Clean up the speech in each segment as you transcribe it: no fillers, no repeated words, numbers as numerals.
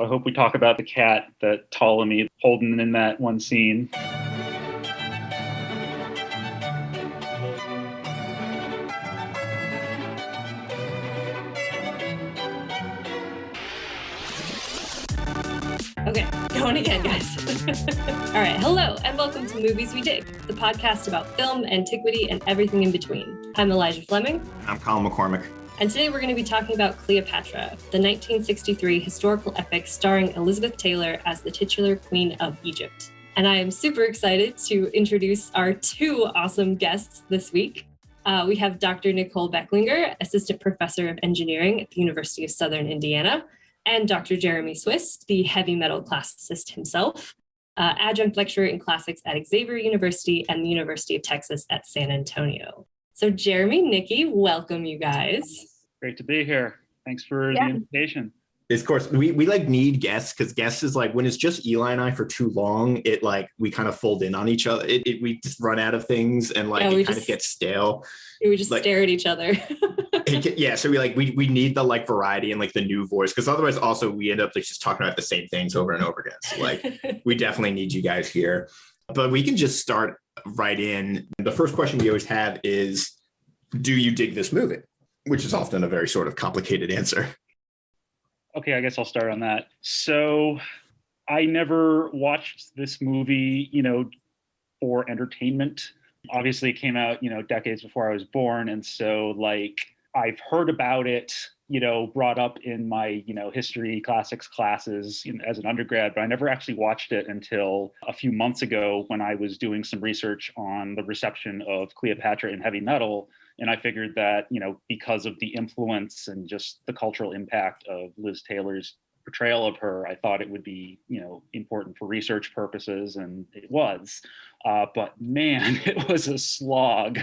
I hope we talk about the cat that Ptolemy holding in that one scene. Okay, going again, guys. All right, hello, and welcome to Movies We Dig, the podcast about film, antiquity, and everything in between. I'm Elijah Fleming. I'm Colin McCormick. And today we're going to be talking about Cleopatra, the 1963 historical epic starring Elizabeth Taylor as the titular Queen of Egypt. And I am super excited to introduce our two awesome guests this week. We have Dr. Nicole Becklinger, Assistant Professor of Engineering at the University of Southern Indiana, and Dr. Jeremy Swist, the heavy metal classicist himself, adjunct lecturer in classics at Xavier University and the University of Texas at San Antonio. So Jeremy, Nikki, welcome you guys. Great to be here. Thanks for the invitation. Of course, we need guests because guests is like when it's just Eli and I for too long, it like we kind of fold in on each other. We just run out of things and like it kind of gets stale. We just stare at each other. So we need the like variety and like the new voice because otherwise also we end up like just talking about the same things over and over again. So like we definitely need you guys here. But we can just start right in. The first question we always have is, do you dig this movie? Which is often a very sort of complicated answer. Okay, I guess I'll start on that. So I never watched this movie, for entertainment. Obviously, it came out, decades before I was born. And so, like, I've heard about it, brought up in my, history classics classes as an undergrad, but I never actually watched it until a few months ago when I was doing some research on the reception of Cleopatra in heavy metal. And I figured that, because of the influence and just the cultural impact of Liz Taylor's portrayal of her, I thought it would be, important for research purposes, and it was. But man, it was a slog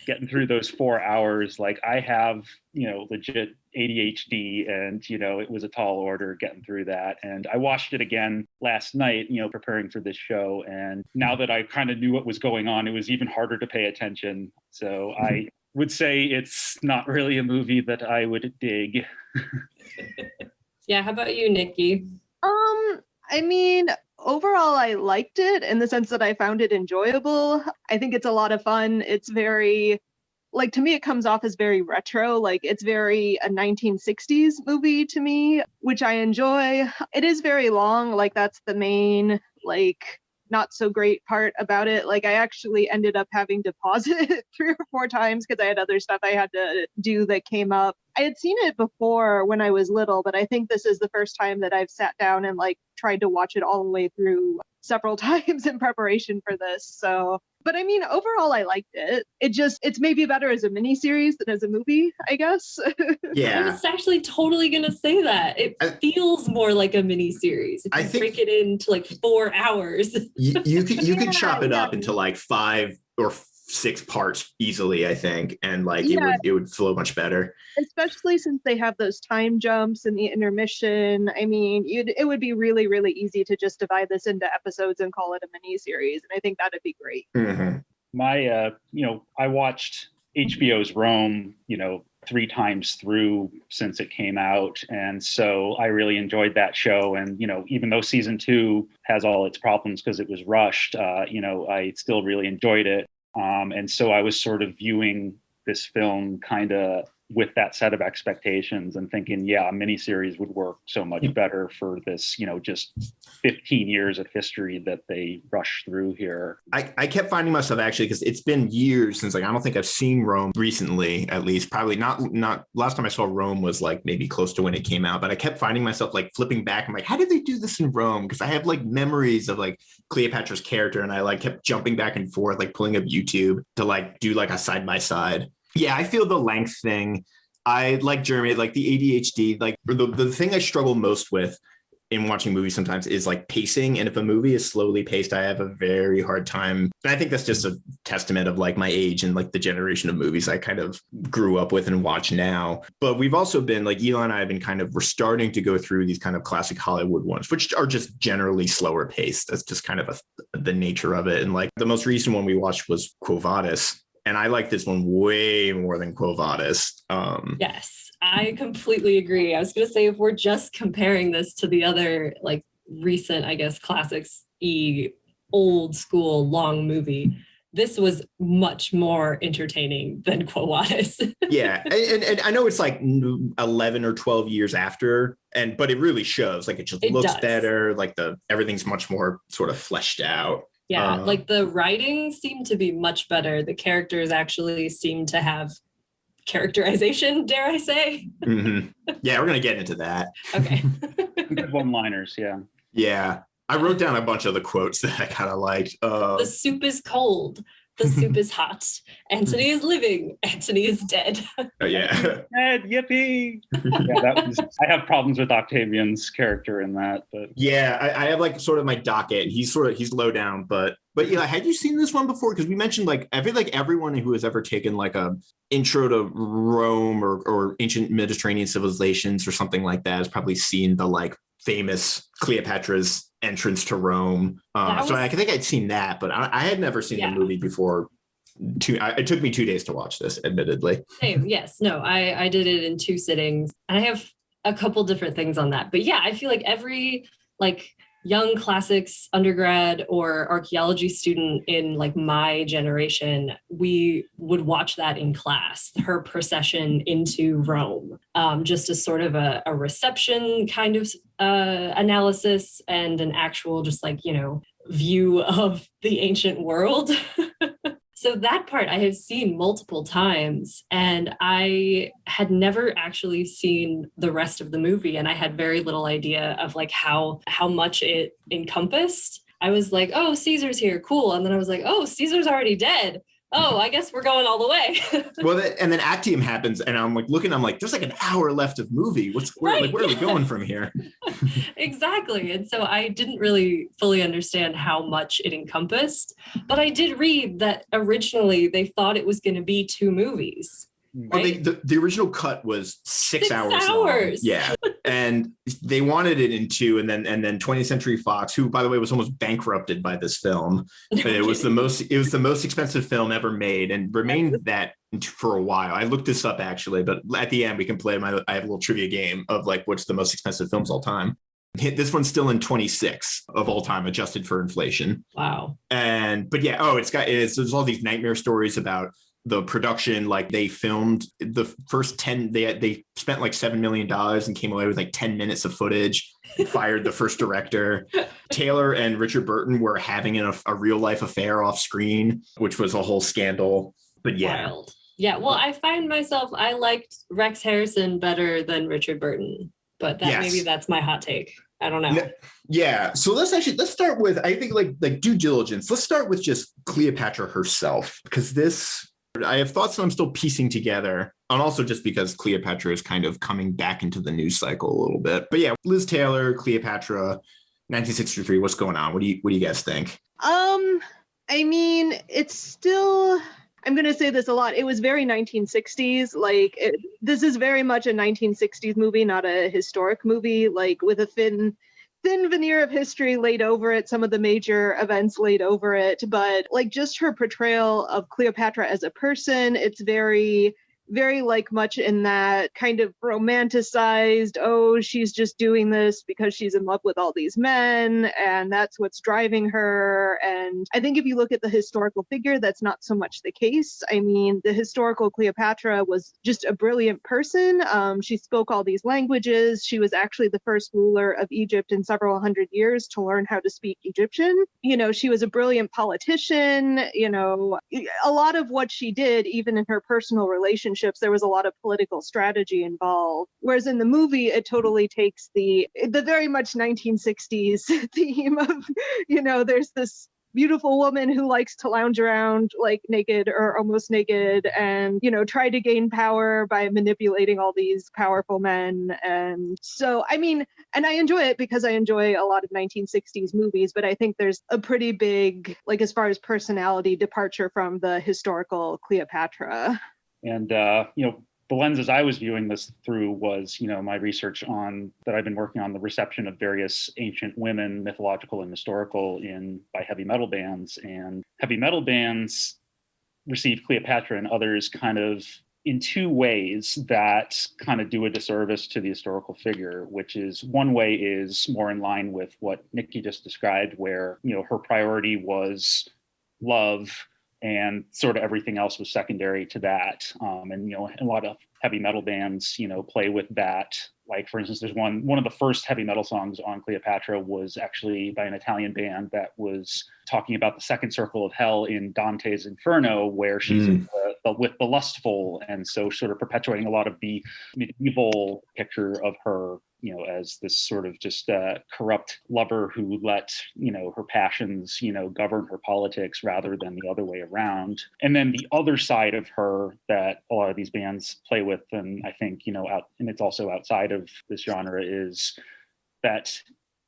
getting through those 4 hours. Like I have, legit ADHD, and, it was a tall order getting through that. And I watched it again last night, preparing for this show. And now that I kind of knew what was going on, it was even harder to pay attention. So I would say it's not really a movie that I would dig. Yeah, how about you, Nikki? I mean, overall, I liked it in the sense that I found it enjoyable. I think it's a lot of fun. It's very, like, to me, it comes off as very retro. Like, it's very a 1960s movie to me, which I enjoy. It is very long. Like, that's the main, like, not so great part about it. Like I actually ended up having to pause it 3 or 4 times because I had other stuff I had to do that came up. I had seen it before when I was little, but I think this is the first time that I've sat down and like tried to watch it all the way through several times in preparation for this. So, but I mean, overall, I liked it. It's maybe better as a miniseries than as a movie, I guess. Yeah. I was actually totally going to say that. It feels more like a miniseries. If you break it into like 4 hours. You could chop it up into like 5 or 6 parts easily, I think. And like it would flow much better. Especially since they have those time jumps and the intermission. I mean, it would be really, really easy to just divide this into episodes and call it a miniseries. And I think that'd be great. Mm-hmm. I watched HBO's Rome, 3 times through since it came out. And so I really enjoyed that show. And, even though season 2 has all its problems because it was rushed, I still really enjoyed it. And so I was sort of viewing this film kind of with that set of expectations and thinking, a miniseries would work so much better for this, just 15 years of history that they rush through here. I kept finding myself actually, because it's been years since I don't think I've seen Rome recently, at least. Probably not last time I saw Rome was like maybe close to when it came out, but I kept finding myself like flipping back. I'm like, how did they do this in Rome? Because I have like memories of like Cleopatra's character, and I like kept jumping back and forth, like pulling up YouTube to like do like a side by side. Yeah, I feel the length thing. I like Jeremy, like the ADHD, like the thing I struggle most with in watching movies sometimes is like pacing. And if a movie is slowly paced, I have a very hard time. And I think that's just a testament of like my age and like the generation of movies I kind of grew up with and watch now. But we've also been like Eli and I have been we're starting to go through these kind of classic Hollywood ones, which are just generally slower paced. That's just kind of the nature of it. And like the most recent one we watched was Quo Vadis. And I like this one way more than Quo Vadis. Yes. I completely agree. I was going to say, if we're just comparing this to the other like recent, I guess, classics old school long movie, this was much more entertaining than Quo Vadis. Yeah, and I know it's like 11 or 12 years after, but it really shows. Like, it just looks better. Like everything's much more sort of fleshed out. Yeah, like the writing seemed to be much better. The characters actually seem to have characterization, dare I say. Mm-hmm. Yeah, we're gonna get into that. Okay. Good one-liners, yeah. Yeah, I wrote down a bunch of the quotes that I kind of liked. The soup is cold. The soup is hot. Antony is living. Antony is dead. Oh, yeah. Dead, yippee. Yeah, I have problems with Octavian's character in that, but yeah, I have like sort of my docket. He's low down, but yeah, had you seen this one before? Because we mentioned, like, I feel like everyone who has ever taken like a intro to Rome or ancient Mediterranean civilizations or something like that has probably seen the like famous Cleopatra's entrance to Rome. So I think I'd seen that, but I had never seen the movie before. It took me 2 days to watch this, admittedly. Same, yes. No, I did it in 2 sittings. And I have a couple different things on that. But yeah, I feel like every like young classics undergrad or archaeology student in like my generation, we would watch that in class, her procession into Rome, just as sort of a reception kind of analysis and an actual just like, view of the ancient world. So that part I have seen multiple times, and I had never actually seen the rest of the movie, and I had very little idea of like how much it encompassed. I was like, oh, Caesar's here, cool. And then I was like, oh, Caesar's already dead. Oh, I guess we're going all the way. Well, and then Actium happens, and I'm like looking, I'm like, there's like an hour left of movie. Where are we going from here? Exactly. And so I didn't really fully understand how much it encompassed, but I did read that originally they thought it was going to be 2 movies. Right? Well, the original cut was 6 hours long. Yeah. And they wanted it in 2, and then 20th Century Fox, who by the way was almost bankrupted by this film. It was the most expensive film ever made and remained that for a while. I looked this up actually, but at the end we can play I have a little trivia game of like what's the most expensive films all time. This one's still in 26 of all time, adjusted for inflation. Wow. But yeah, there's all these nightmare stories about the production. Like, they filmed the first 10, they spent like $7 million and came away with like 10 minutes of footage, fired the first director. Taylor and Richard Burton were having a real life affair off screen, which was a whole scandal. But yeah. Wild. Yeah, well, I find myself, I liked Rex Harrison better than Richard Burton, but maybe that's my hot take. I don't know. Yeah. So let's start with, I think like due diligence. Let's start with just Cleopatra herself, because I have thoughts that I'm still piecing together, and also just because Cleopatra is kind of coming back into the news cycle a little bit. But yeah, Liz Taylor, Cleopatra, 1963. What's going on? What do you guys think? I mean, it's still, I'm going to say this a lot. It was very 1960s. Like, this is very much a 1960s movie, not a historic movie, like with a thin veneer of history laid over it, some of the major events laid over it. But like just her portrayal of Cleopatra as a person, it's very, very like much in that kind of romanticized, oh, she's just doing this because she's in love with all these men and that's what's driving her. And I think if you look at the historical figure, that's not so much the case. I mean, the historical Cleopatra was just a brilliant person. She spoke all these languages. She was actually the first ruler of Egypt in several hundred years to learn how to speak Egyptian. She was a brilliant politician. A lot of what she did, even in her personal relationships, there was a lot of political strategy involved. Whereas in the movie, it totally takes the very much 1960s theme of, there's this beautiful woman who likes to lounge around like naked or almost naked and, try to gain power by manipulating all these powerful men. And so, I mean, and I enjoy it because I enjoy a lot of 1960s movies, but I think there's a pretty big, like as far as personality, departure from the historical Cleopatra. And, the lenses I was viewing this through was, my research that I've been working on the reception of various ancient women, mythological and historical, by heavy metal bands. And heavy metal bands received Cleopatra and others kind of in two ways that kind of do a disservice to the historical figure, which is one way is more in line with what Nikki just described, where, her priority was love and sort of everything else was secondary to that. And, a lot of heavy metal bands, play with that. Like, for instance, there's one of the first heavy metal songs on Cleopatra was actually by an Italian band that was talking about the second circle of hell in Dante's Inferno, where she's with the lustful, and so sort of perpetuating a lot of the medieval picture of her, as this sort of just corrupt lover who let, her passions, govern her politics rather than the other way around. And then the other side of her that a lot of these bands play with, and I think, and it's also outside of this genre, is that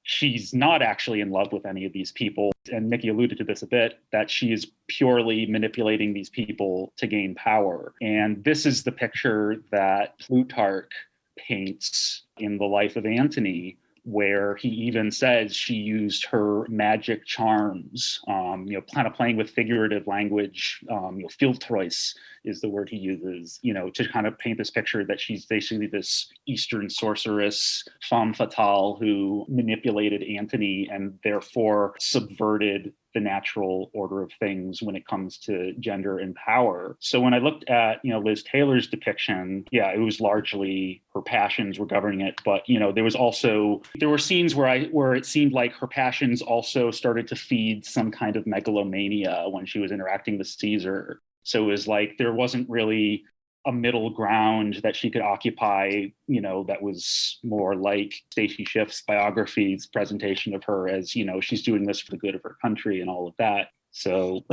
she's not actually in love with any of these people. And Nikki alluded to this a bit, that she is purely manipulating these people to gain power. And this is the picture that Plutarch paints in the life of Antony, where he even says she used her magic charms, kind of playing with figurative language. Philtreus is the word he uses, to kind of paint this picture that she's basically this Eastern sorceress, femme fatale, who manipulated Antony and therefore subverted the natural order of things when it comes to gender and power. So when I looked at, Liz Taylor's depiction, it was largely her passions were governing it. But, there were scenes where it seemed like her passions also started to feed some kind of megalomania when she was interacting with Caesar. So it was like there wasn't really a middle ground that she could occupy, that was more like Stacey Schiff's biography's presentation of her as, she's doing this for the good of her country and all of that. So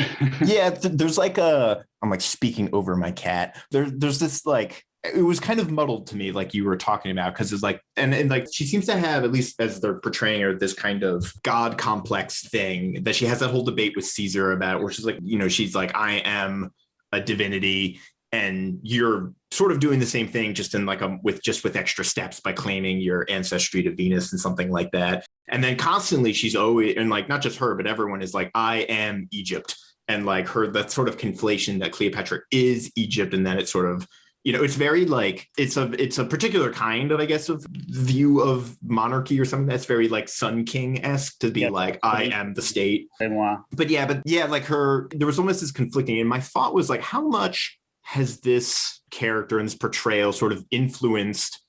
there's like I'm like speaking over my cat. There's this like, it was kind of muddled to me, like you were talking about, because it's like, and like she seems to have, at least as they're portraying her, this kind of God complex thing that she has that whole debate with Caesar about, where she's like, she's like, I am a divinity. And you're sort of doing the same thing, just in like with extra steps by claiming your ancestry to Venus and something like that. And then constantly she's always, and like not just her, but everyone is like, I am Egypt. And like that sort of conflation that Cleopatra is Egypt, and then it's sort of, it's very like, it's a particular kind of, I guess, of view of monarchy or something that's very like Sun King-esque, to be like, I am the state. But like there was almost this conflicting. And my thought was like, how much has this character and this portrayal sort of influenced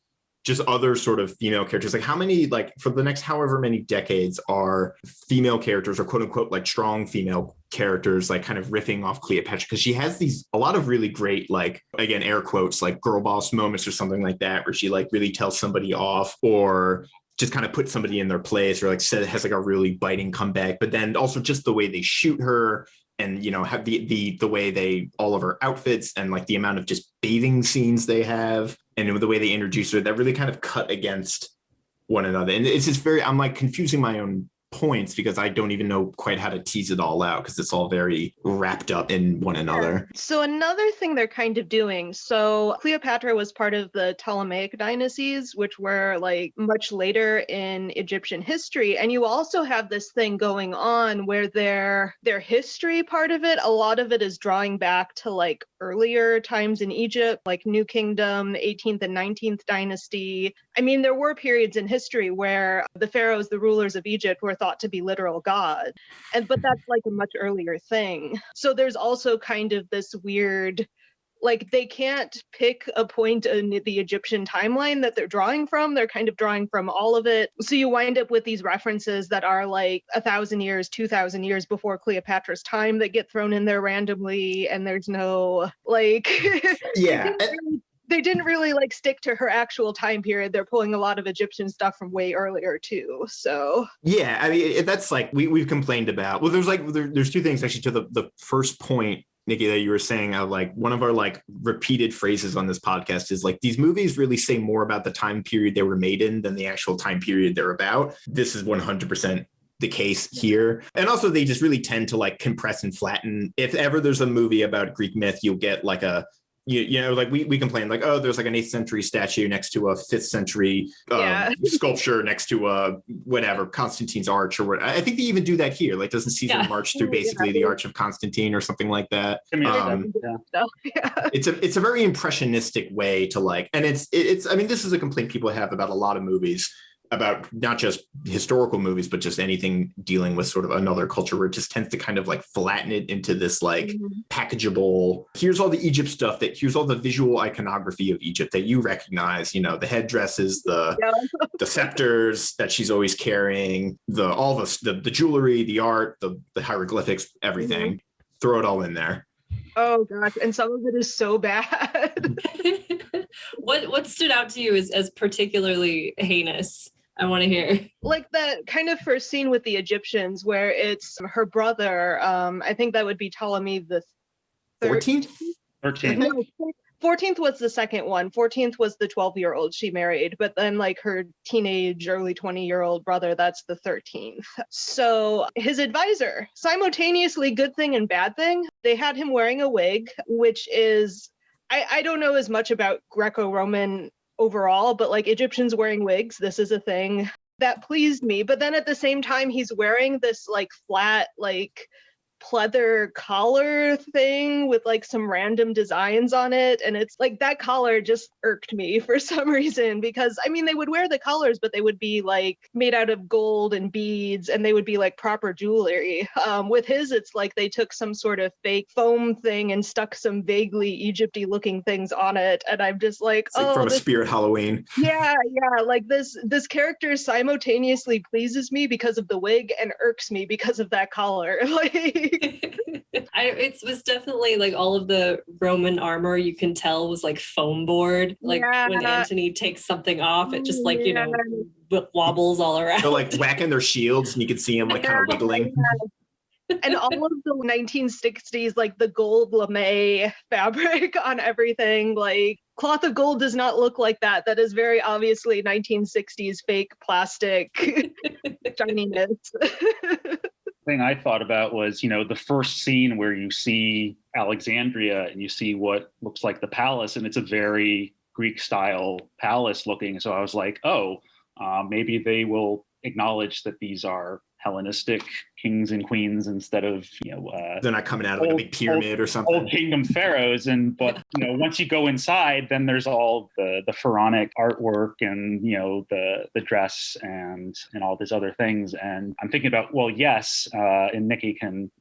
just other sort of female characters? Like how many, like for the next however many decades are female characters, or quote unquote like strong female characters, like kind of riffing off Cleopatra? Because she has a lot of really great, like, again, air quotes, like girl boss moments or something like that, where she like really tells somebody off, or just kind of put somebody in their place, or like has like a really biting comeback. But then also just the way they shoot her, and have the way all of her outfits, and like the amount of just bathing scenes they have, and the way they introduce her, that really kind of cut against one another. And it's just I'm like confusing my own points, because I don't even know quite how to tease it all out, because it's all very wrapped up in one another. So another thing they're kind of doing, so Cleopatra was part of the Ptolemaic dynasties, which were like much later in Egyptian history. And you also have this thing going on where their history part of it, a lot of it is drawing back to like earlier times in Egypt, like New Kingdom, 18th and 19th dynasty. I mean, there were periods in history where the pharaohs, the rulers of Egypt, were thought to be literal gods. But that's like a much earlier thing. So there's also kind of this weird, like they can't pick a point in the Egyptian timeline that they're drawing from. They're kind of drawing from all of it. So you wind up with these references that are like 1,000 years, 2,000 years before Cleopatra's time that get thrown in there randomly. And there's no like, they didn't really like stick to her actual time period. They're pulling a lot of Egyptian stuff from way earlier too. So yeah, I mean, that's like we've complained about. Well, there's two things actually to the first point, Nikki, that you were saying. Like one of our like repeated phrases on this podcast is like, these movies really say more about the time period they were made in than the actual time period they're about. This is 100% the case here. And also they just really tend to like compress and flatten. If ever there's a movie about Greek myth, you'll get like a you know, like we complain like, oh, there's like an 8th century statue next to a 5th century sculpture next to a whatever Constantine's arch or what. I think they even do that here. Like, doesn't Caesar march through basically the Arch of Constantine or something like that? It's a very impressionistic way to like, and it's I mean, this is a complaint people have about a lot of movies, about not just historical movies, but just anything dealing with sort of another culture, where it just tends to kind of like flatten it into this like packageable, here's all the Egypt stuff, here's all the visual iconography of Egypt that you recognize, you know, the headdresses, the scepters that she's always carrying, the jewelry, the art, the hieroglyphics, everything. Throw it all in there. Oh gosh, and some of it is so bad. What stood out to you as particularly heinous? I want to hear. Like that kind of first scene with the Egyptians where it's her brother, I think that would be Ptolemy the 14th? 13th. No, 14th was the second one. 14th was the 12-year-old she married, but then like her teenage, early 20-year-old brother, that's the 13th. So his advisor, simultaneously good thing and bad thing, they had him wearing a wig, which is, I don't know as much about Greco-Roman overall, but like Egyptians wearing wigs, this is a thing that pleased me. But then at the same time, he's wearing this like flat, like pleather collar thing with like some random designs on it, and it's like that collar just irked me for some reason, because I mean they would wear the collars but they would be like made out of gold and beads and they would be like proper jewelry. With his, it's like they took some sort of fake foam thing and stuck some vaguely Egypty looking things on it, and I'm just like, it's like from a Spirit Halloween. Yeah, like this character simultaneously pleases me because of the wig and irks me because of that collar. Like it was definitely like all of the Roman armor you can tell was like foam board. Like when Antony takes something off, it just like, you know, wobbles all around. They're like whacking their shields and you can see them like kind of wiggling. And all of the 1960s, like the gold lame fabric on everything, like cloth of gold does not look like that. That is very obviously 1960s fake plastic shininess. Thing I thought about was, you know, the first scene where you see Alexandria and you see what looks like the palace, and it's a very Greek style palace looking. So I was like, maybe they will acknowledge that these are Hellenistic kings and queens instead of, you know, they're not coming out of like a big pyramid or something. Old kingdom pharaohs. But you know, once you go inside, then there's all the pharaonic artwork and, you know, the dress and all these other things. And I'm thinking about, well, yes, and Nikki can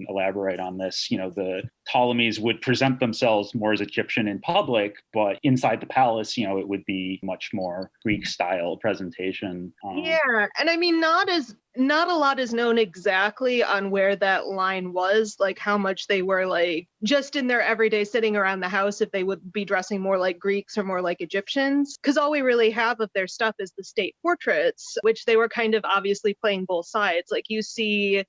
elaborate on this. You know, the Ptolemies would present themselves more as Egyptian in public, but inside the palace, you know, it would be much more Greek style presentation. Yeah, and I mean, not a lot is known exactly on where that line was, like how much they were like just in their everyday sitting around the house, if they would be dressing more like Greeks or more like Egyptians, because all we really have of their stuff is the state portraits, which they were kind of obviously playing both sides. Like you see,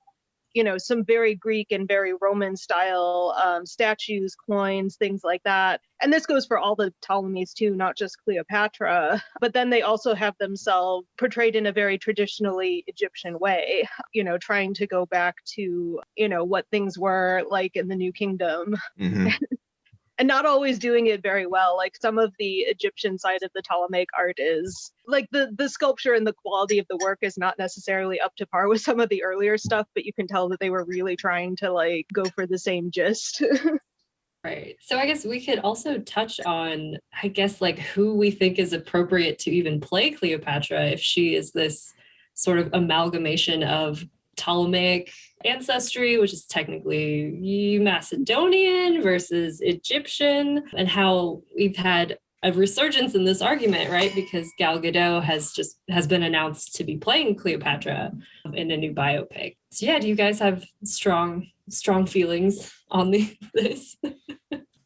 you know, some very Greek and very Roman style statues, coins, things like that. And this goes for all the Ptolemies too, not just Cleopatra. But then they also have themselves portrayed in a very traditionally Egyptian way, you know, trying to go back to, you know, what things were like in the New Kingdom. Mm-hmm. And not always doing it very well. Like some of the Egyptian side of the Ptolemaic art is like the sculpture and the quality of the work is not necessarily up to par with some of the earlier stuff, but you can tell that they were really trying to like go for the same gist. Right. So I guess we could also touch on, I guess, like who we think is appropriate to even play Cleopatra, if she is this sort of amalgamation of Ptolemaic ancestry, which is technically Macedonian versus Egyptian, and how we've had a resurgence in this argument, right? Because Gal Gadot has been announced to be playing Cleopatra in a new biopic. So yeah, do you guys have strong feelings on this?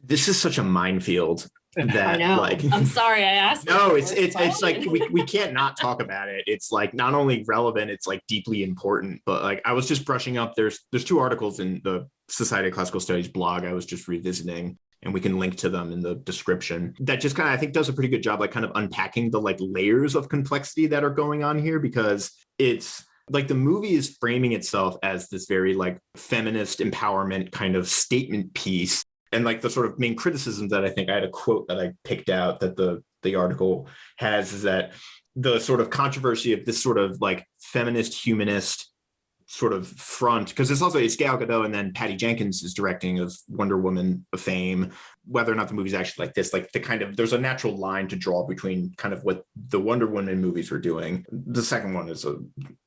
This is such a minefield. That, I know. Like, I'm sorry I asked. No, it's like we can't not talk about it. It's like not only relevant, it's like deeply important. But like I was just brushing up. There's 2 articles in the Society of Classical Studies blog I was just revisiting, and we can link to them in the description. That just kind of I think does a pretty good job, like kind of unpacking the like layers of complexity that are going on here, because it's like the movie is framing itself as this very like feminist empowerment kind of statement piece. And like the sort of main criticism that I think I had a quote that I picked out that the article has is that the sort of controversy of this sort of like feminist humanist sort of front, because it's Gal Gadot and then Patty Jenkins is directing of Wonder Woman of fame, whether or not the movie's actually like this, like the kind of, there's a natural line to draw between kind of what the Wonder Woman movies were doing. The second one is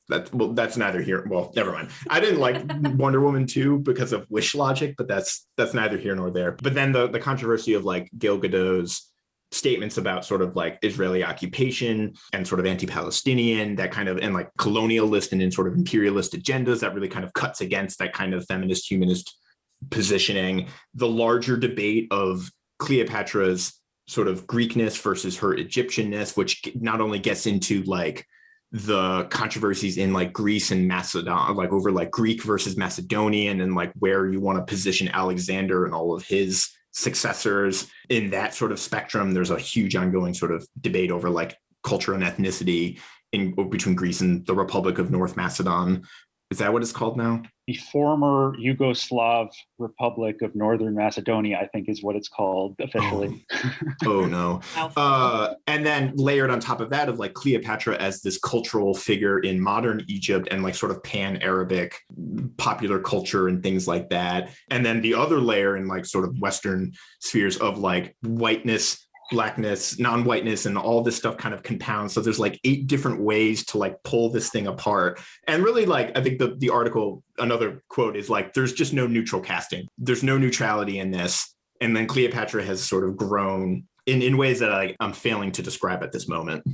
that's neither here. Well, never mind. I didn't like Wonder Woman 2 because of wish logic, but that's neither here nor there. But then the controversy of like Gal Gadot's statements about sort of like Israeli occupation and sort of anti-Palestinian, that kind of, and like colonialist and in sort of imperialist agendas that really kind of cuts against that kind of feminist humanist positioning. The larger debate of Cleopatra's sort of Greekness versus her Egyptianness, which not only gets into like the controversies in like Greece and Macedon, like over like Greek versus Macedonian, and like where you want to position Alexander and all of his successors in that sort of spectrum. There's a huge ongoing sort of debate over like culture and ethnicity between Greece and the Republic of North Macedon. Is that what it's called now? The former Yugoslav Republic of Northern Macedonia, I think is what it's called officially. Oh no. And then layered on top of that of like Cleopatra as this cultural figure in modern Egypt and like sort of pan-Arabic popular culture and things like that. And then the other layer in like sort of Western spheres of like whiteness, blackness, non-whiteness, and all this stuff kind of compounds. So there's like 8 different ways to like pull this thing apart. And really, like, I think the article, another quote is like, there's just no neutral casting. There's no neutrality in this. And then Cleopatra has sort of grown in ways that I'm failing to describe at this moment.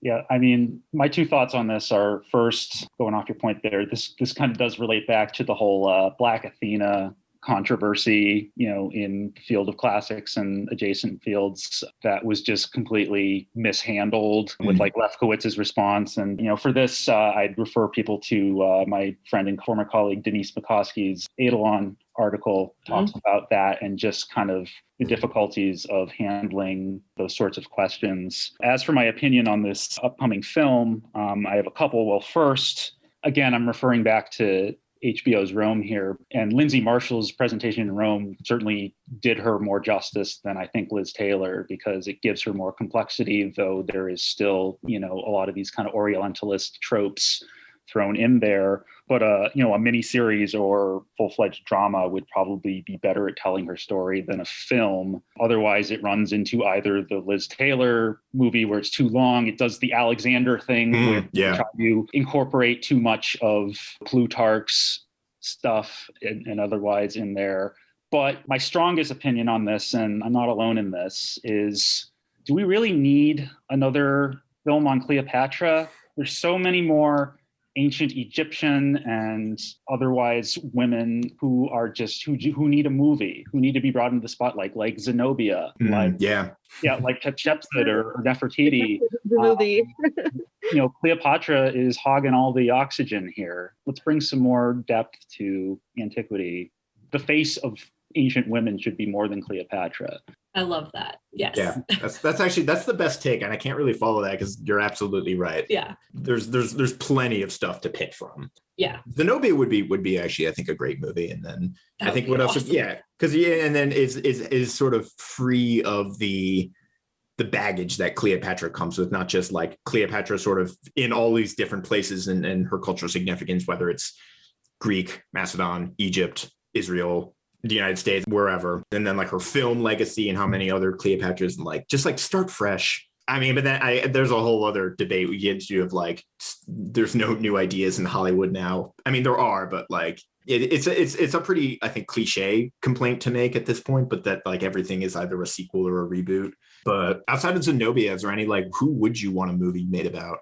Yeah, I mean, my 2 thoughts on this are, first, going off your point there, this kind of does relate back to the whole Black Athena controversy, in the field of classics and adjacent fields that was just completely mishandled with like Lefkowitz's response. And, for this, I'd refer people to my friend and former colleague, Denise McCoskey's Eidolon article talks about that and just kind of the difficulties of handling those sorts of questions. As for my opinion on this upcoming film, I have a couple. Well, first, again, I'm referring back to HBO's Rome here, and Lindsay Marshall's presentation in Rome certainly did her more justice than I think Liz Taylor, because it gives her more complexity, though there is still, a lot of these kind of Orientalist tropes thrown in there. But a miniseries or full-fledged drama would probably be better at telling her story than a film. Otherwise, it runs into either the Liz Taylor movie where it's too long. It does the Alexander thing where you try to incorporate too much of Plutarch's stuff and otherwise in there. But my strongest opinion on this, and I'm not alone in this, is do we really need another film on Cleopatra? There's so many more ancient Egyptian and otherwise women who are just who need a movie, who need to be brought into the spotlight, like Zenobia, like Hatshepsut or Nefertiti. The movie. Cleopatra is hogging all the oxygen here. Let's bring some more depth to antiquity. The face of ancient women should be more than Cleopatra. I love that. Yes. Yeah, that's the best take, and I can't really follow that because you're absolutely right. Yeah. There's plenty of stuff to pick from. Yeah. Zenobia would be actually, I think, a great movie, and then I think what else? Awesome. And then is sort of free of the baggage that Cleopatra comes with, not just like Cleopatra sort of in all these different places and her cultural significance, whether it's Greek, Macedon, Egypt, Israel, the United States, wherever. And then like her film legacy and how many other Cleopatras, and like just like start fresh. I mean, but then there's a whole other debate we get into of like there's no new ideas in Hollywood now. I mean, there are, but like it's a pretty, I think, cliche complaint to make at this point, but that like everything is either a sequel or a reboot. But outside of Zenobia, is there any like who would you want a movie made about?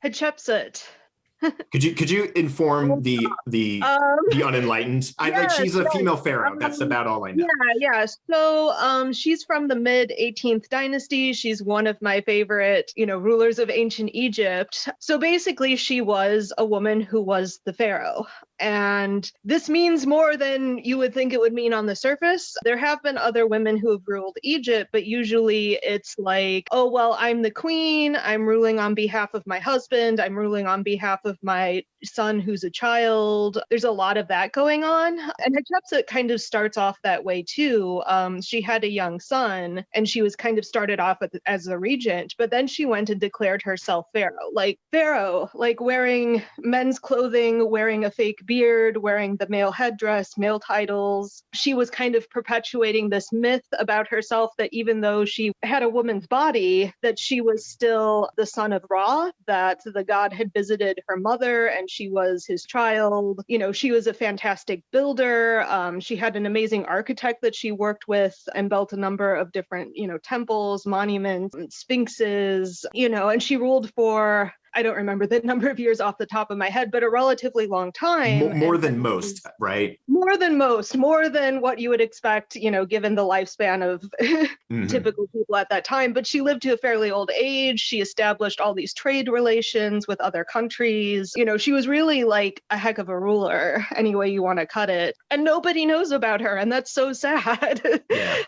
Hatshepsut. Could you inform the unenlightened? She's a female pharaoh. That's about all I know. Yeah. So she's from the mid 18th dynasty. She's one of my favorite, rulers of ancient Egypt. So basically, she was a woman who was the pharaoh. And this means more than you would think it would mean on the surface. There have been other women who have ruled Egypt, but usually it's like, oh, well, I'm the queen. I'm ruling on behalf of my husband. I'm ruling on behalf of of my son who's a child. There's a lot of that going on. And Hatshepsut kind of starts off that way too. She had a young son and she was kind of started off as a regent, but then she went and declared herself Pharaoh, like wearing men's clothing, wearing a fake beard, wearing the male headdress, male titles. She was kind of perpetuating this myth about herself that even though she had a woman's body, that she was still the son of Ra, that the god had visited her mother and she was his child. You know, she was a fantastic builder. She had an amazing architect that she worked with and built a number of different, temples, monuments, sphinxes, and she ruled for, I don't remember the number of years off the top of my head, but a relatively long time. More than most, right? More than what you would expect, given the lifespan of typical people at that time. But she lived to a fairly old age. She established all these trade relations with other countries. She was really like a heck of a ruler, any way you want to cut it. And nobody knows about her. And that's so sad. Yeah.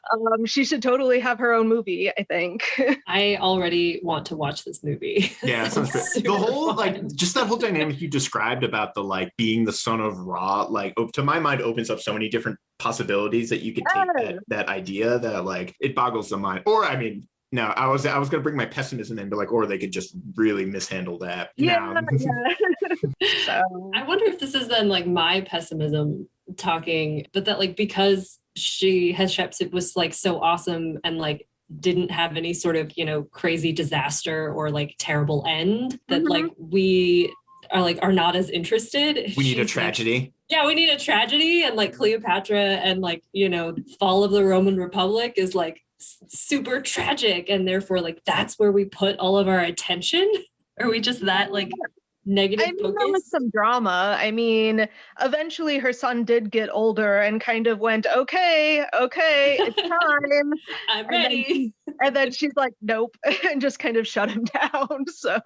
She should totally have her own movie, I think. I already want to watch this movie. Yeah, it sounds great. The whole just that whole dynamic you described about the being the son of Ra, to my mind opens up so many different possibilities that you could take that idea that it boggles the mind. Or I mean, no, I was gonna bring my pessimism in, but or they could just really mishandle that. Yeah. So. I wonder if this is then my pessimism talking, but that because Hatshepsut was so awesome and didn't have any sort of crazy disaster or terrible end that we are not as interested. We need a tragedy. We need a tragedy, and Cleopatra and fall of the Roman Republic is super tragic, and therefore that's where we put all of our attention. Are we just that negative focus? There was some drama. I mean, eventually her son did get older and kind of went, okay, it's time. I'm ready. And then she's like, nope, and just kind of shut him down. So,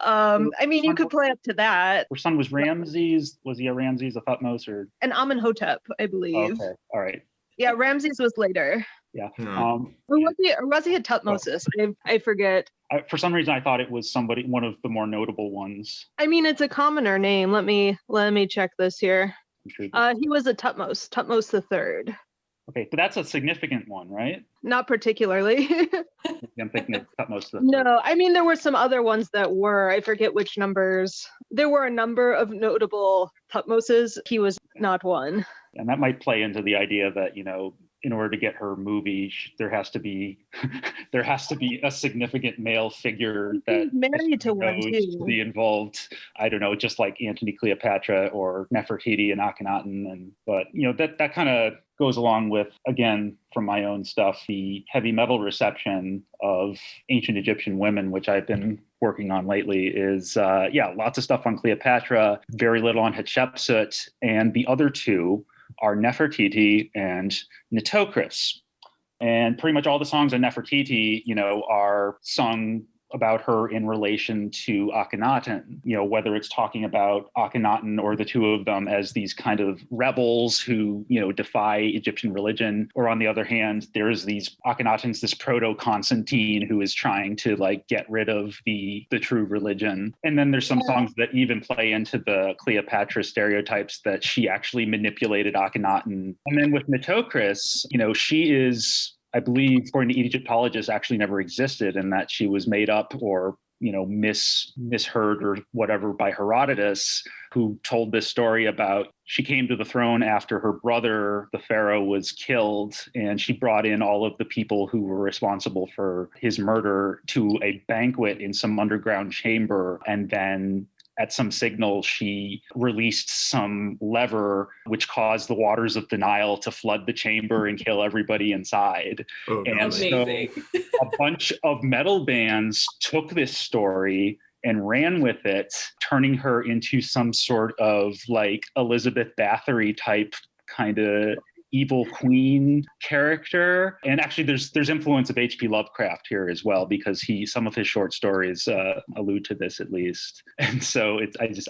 I mean, you could play up to that. Her son was Ramses. Was he a Ramses, a Thutmose, or? An Amenhotep, I believe. Okay, all right. Yeah, Ramses was later. Yeah. Or was he a Tutmosis? I forget. For some reason, I thought it was one of the more notable ones. I mean, it's a commoner name. Let me check this here. Sure. He was a Tutmos III. Okay, but that's a significant one, right? Not particularly. I'm thinking of Tutmos III. No, I mean, there were some other ones that were. I forget which numbers. There were a number of notable Tutmoses. He was not one. And that might play into the idea that, in order to get her movie, there has to be a significant male figure that married to one too. Be involved. I don't know, just like Antony Cleopatra or Nefertiti and Akhenaten, but that kind of goes along with, again, from my own stuff, the heavy metal reception of ancient Egyptian women, which I've been working on lately, is lots of stuff on Cleopatra, very little on Hatshepsut, and the other two are Nefertiti and Nitocris. And pretty much all the songs on Nefertiti, are sung about her in relation to Akhenaten, whether it's talking about Akhenaten or the two of them as these kind of rebels who, defy Egyptian religion. Or on the other hand, there's Akhenaten's this proto-Constantine who is trying to get rid of the true religion. And then there's some songs that even play into the Cleopatra stereotypes that she actually manipulated Akhenaten. And then with Nitocris, she is, I believe, according to Egyptologists, actually never existed, and that she was made up or misheard or whatever by Herodotus, who told this story about she came to the throne after her brother, the pharaoh, was killed, and she brought in all of the people who were responsible for his murder to a banquet in some underground chamber, and then at some signal, she released some lever which caused the waters of the Nile to flood the chamber and kill everybody inside. Oh, and amazing. So a bunch of metal bands took this story and ran with it, turning her into some sort of Elizabeth Bathory type kind of evil queen character. And actually there's influence of H.P. Lovecraft here as well, because some of his short stories allude to this at least. And so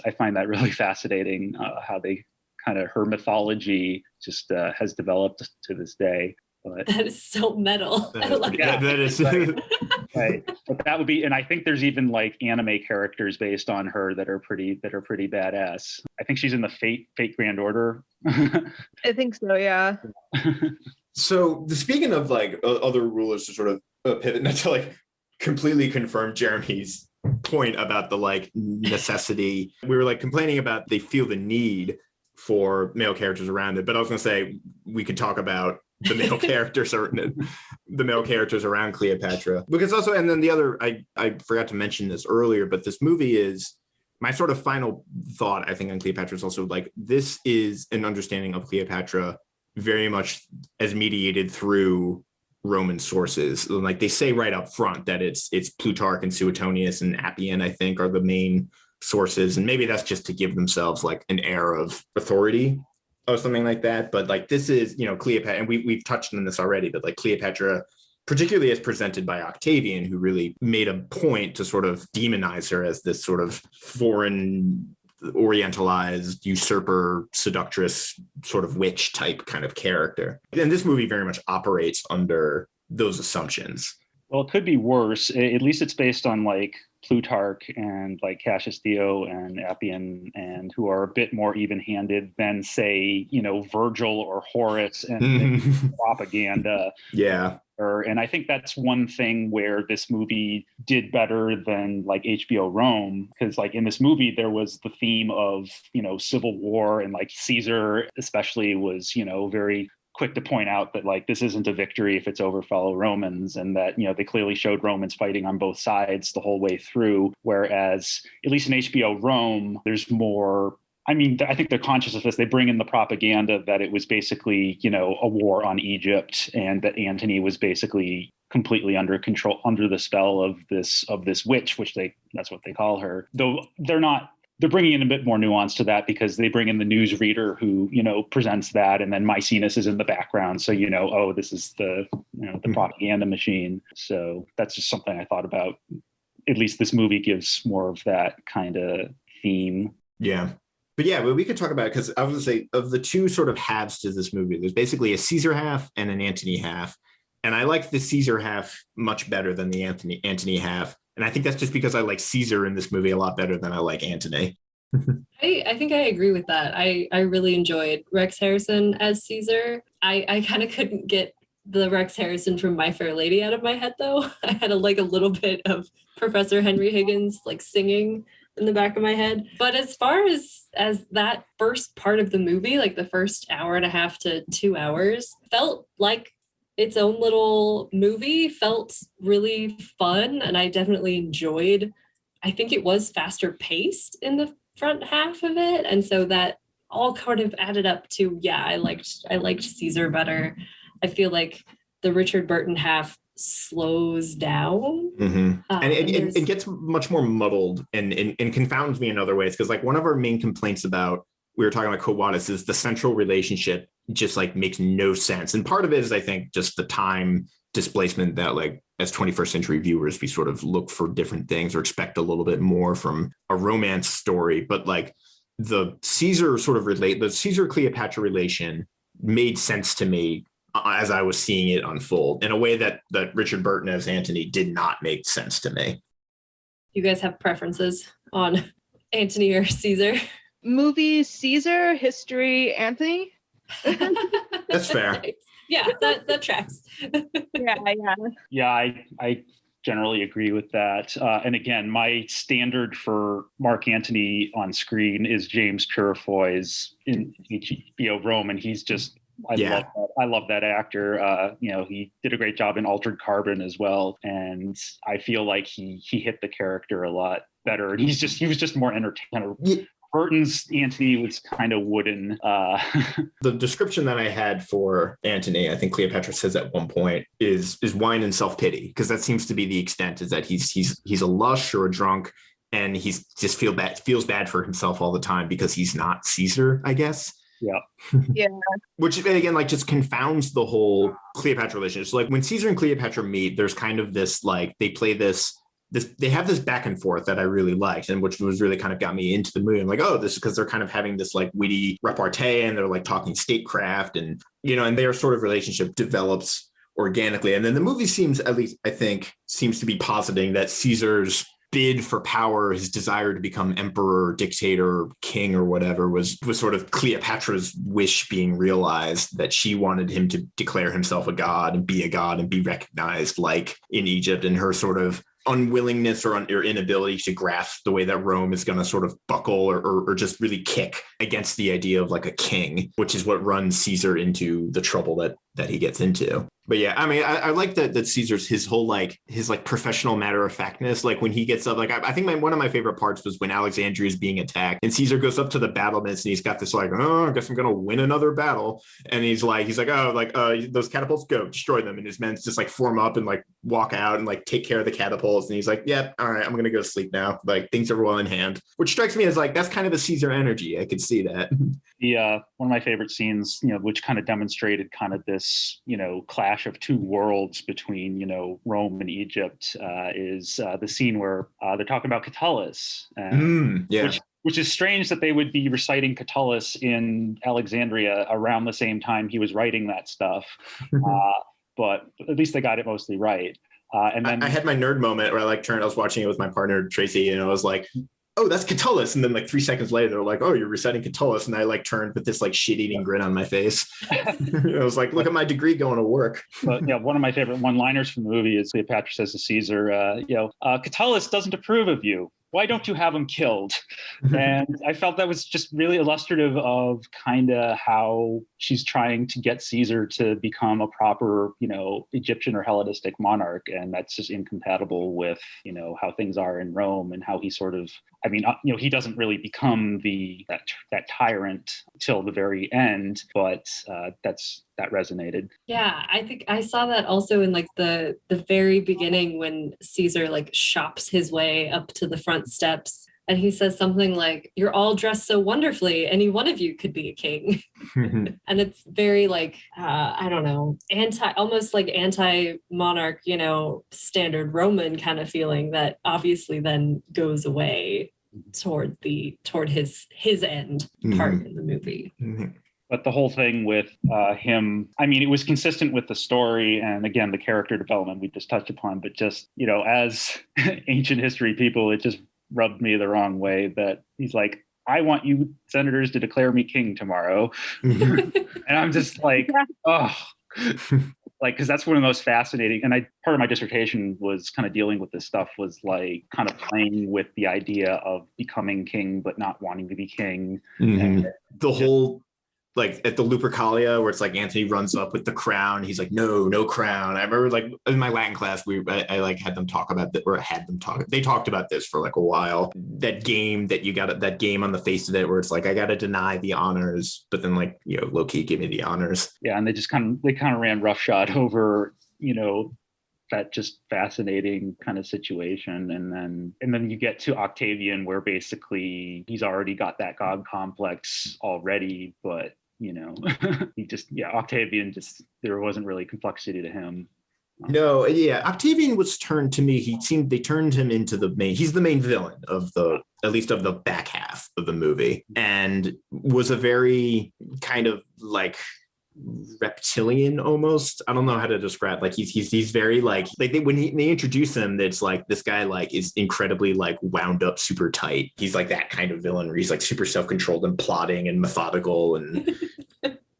I find that really fascinating, how they her mythology just has developed to this day. But That is so metal. That I is love pretty, Yeah. that is right. But that would be, and I think there's even like anime characters based on her that are pretty badass. I think she's in the Fate Grand Order. I think so, yeah. So speaking of like other rulers to sort of pivot, not to like completely confirm Jeremy's point about the like necessity. We were like complaining about they feel the need for male characters around it, but I was going to say we could talk about the male characters or the male characters around Cleopatra, because also, and then the other, I forgot to mention this earlier, but this movie is my sort of final thought, I think, on Cleopatra is also like, this is an understanding of Cleopatra very much as mediated through Roman sources. Like they say right up front that it's Plutarch and Suetonius and Appian, I think, are the main sources. And maybe that's just to give themselves like an air of authority or something like that. But like this is, you know, Cleopatra, and we've touched on this already, but like Cleopatra, particularly as presented by Octavian, who really made a point to sort of demonize her as this sort of foreign orientalized usurper, seductress, sort of witch type kind of character. And this movie very much operates under those assumptions. Well, it could be worse. At least it's based on like Plutarch and like Cassius Dio and Appian, and who are a bit more even-handed than, say, you know, Virgil or Horace and propaganda. Yeah. And I think that's one thing where this movie did better than like HBO Rome, because like in this movie there was the theme of, you know, civil war, and like Caesar especially was, you know, very quick to point out that like this isn't a victory if it's over fellow Romans, and that, you know, they clearly showed Romans fighting on both sides the whole way through. Whereas at least in HBO Rome, there's more. I mean, I think they're conscious of this. They bring in the propaganda that it was basically, you know, a war on Egypt, and that Antony was basically completely under control, under the spell of this witch, that's what they call her. Though they're bringing in a bit more nuance to that, because they bring in the newsreader who, you know, presents that, and then Maecenas is in the background. So, you know, oh, this is the, you know, the propaganda machine. So that's just something I thought about. At least this movie gives more of that kind of theme. Yeah. But yeah, we could talk about it, because I was going to say, of the two sort of halves to this movie, there's basically a Caesar half and an Antony half. And I like the Caesar half much better than the Antony half. And I think that's just because I like Caesar in this movie a lot better than I like Antony. I think I agree with that. I really enjoyed Rex Harrison as Caesar. I kind of couldn't get the Rex Harrison from My Fair Lady out of my head, though. I had a little bit of Professor Henry Higgins like singing in the back of my head. But as far as that first part of the movie, like the first hour and a half to 2 hours, felt like its own little movie, felt really fun, and I definitely enjoyed. I think it was faster paced in the front half of it, and so that all kind of added up to, yeah, I liked Caesar better. I feel like the Richard Burton half slows down. Mm-hmm. And it gets much more muddled and confounds me in other ways, because like one of our main complaints about, we were talking about Quo Vadis, is the central relationship just like makes no sense. And part of it is, I think, just the time displacement that like as 21st century viewers, we sort of look for different things or expect a little bit more from a romance story. But like the Caesar Cleopatra relation made sense to me as I was seeing it unfold, in a way that Richard Burton as Antony did not make sense to me. You guys have preferences on Antony or Caesar? Movie Caesar, history Antony. That's fair. Yeah, that tracks. Yeah. I generally agree with that. And again, my standard for Mark Antony on screen is James Purefoy's in HBO Rome, and he's just, I love that actor. You know, he did a great job in Altered Carbon as well, and I feel like he hit the character a lot better. And he was just more entertaining. Yeah. Burton's Antony was kind of wooden. The description that I had for Antony, I think Cleopatra says at one point, is wine and self-pity, because that seems to be the extent, is that he's a lush or a drunk, and he's just feels bad for himself all the time because he's not Caesar, I guess. Yeah. Yeah. Which again, like, just confounds the whole Cleopatra relationship. So like when Caesar and Cleopatra meet, there's kind of this, like, they play this they have this back and forth that I really liked, and which was really kind of got me into the movie. I'm like, oh, this is because they're kind of having this like witty repartee, and they're like talking statecraft, and and their sort of relationship develops organically. And then the movie seems, at least I think, seems to be positing that Caesar's bid for power, his desire to become emperor, dictator, king, or whatever, was sort of Cleopatra's wish being realized, that she wanted him to declare himself a god and be recognized like in Egypt, and her sort of unwillingness or inability to grasp the way that Rome is going to sort of buckle or just really kick against the idea of like a king, which is what runs Caesar into the trouble that he gets into. But yeah, I mean, I like that Caesar's his professional matter of factness. Like when he gets up, like I think one of my favorite parts was when Alexandria is being attacked and Caesar goes up to the battlements and he's got this like, oh, I guess I'm gonna win another battle. And he's like, those catapults, go destroy them. And his men just like form up and like walk out and like take care of the catapults. And he's like, yep, all right, I'm gonna go sleep now. Like things are well in hand, which strikes me as like that's kind of a Caesar energy. I could see that. Yeah, one of my favorite scenes, which kind of demonstrated kind of this, clash of two worlds between, Rome and Egypt, is the scene where they're talking about Catullus, which is strange that they would be reciting Catullus in Alexandria around the same time he was writing that stuff. But at least they got it mostly right. And then I had my nerd moment where I was watching it with my partner Tracy, and I was like, oh, that's Catullus. And then like 3 seconds later, they're like, oh, you're reciting Catullus. And I like turned with this like shit-eating grin on my face. I was like, look at my degree going to work. But yeah, one of my favorite one-liners from the movie is Cleopatra says to Caesar, Catullus doesn't approve of you. Why don't you have him killed? And I felt that was just really illustrative of kind of how she's trying to get Caesar to become a proper, Egyptian or Hellenistic monarch. And that's just incompatible with, how things are in Rome and how he sort of, he doesn't really become that tyrant till the very end, but that resonated. Yeah, I think I saw that also in like the very beginning when Caesar like shops his way up to the front steps. And he says something like, you're all dressed so wonderfully. Any one of you could be a king. And it's very like, I don't know, almost like anti-monarch, standard Roman kind of feeling that obviously then goes away toward his end part in the movie. But the whole thing with him, it was consistent with the story and, again, the character development we just touched upon. But just, as ancient history people, it just rubbed me the wrong way that he's like, I want you senators to declare me king tomorrow. And I'm just like, oh, like, because that's one of the most fascinating. And part of my dissertation was kind of dealing with this stuff, was like kind of playing with the idea of becoming king, but not wanting to be king. And the whole, like at the Lupercalia, where it's like Antony runs up with the crown. He's like, no crown. I remember like in my Latin class, I like had them talk about that, or had them talk. They talked about this for like a while. That game that game on the face of it, where it's like, I got to deny the honors, but then like, low key give me the honors. Yeah. And they kind of ran roughshod over, that just fascinating kind of situation. And then you get to Octavian, where basically he's already got that God complex already, but Octavian there wasn't really complexity to him. No, yeah, Octavian was turned to me. They turned him into he's the main villain of at least of the back half of the movie, and was a very kind of like reptilian almost. I don't know how to describe. Like he's very like when they introduce him, it's like this guy like is incredibly like wound up, super tight. He's like that kind of villain where he's like super self-controlled and plotting and methodical and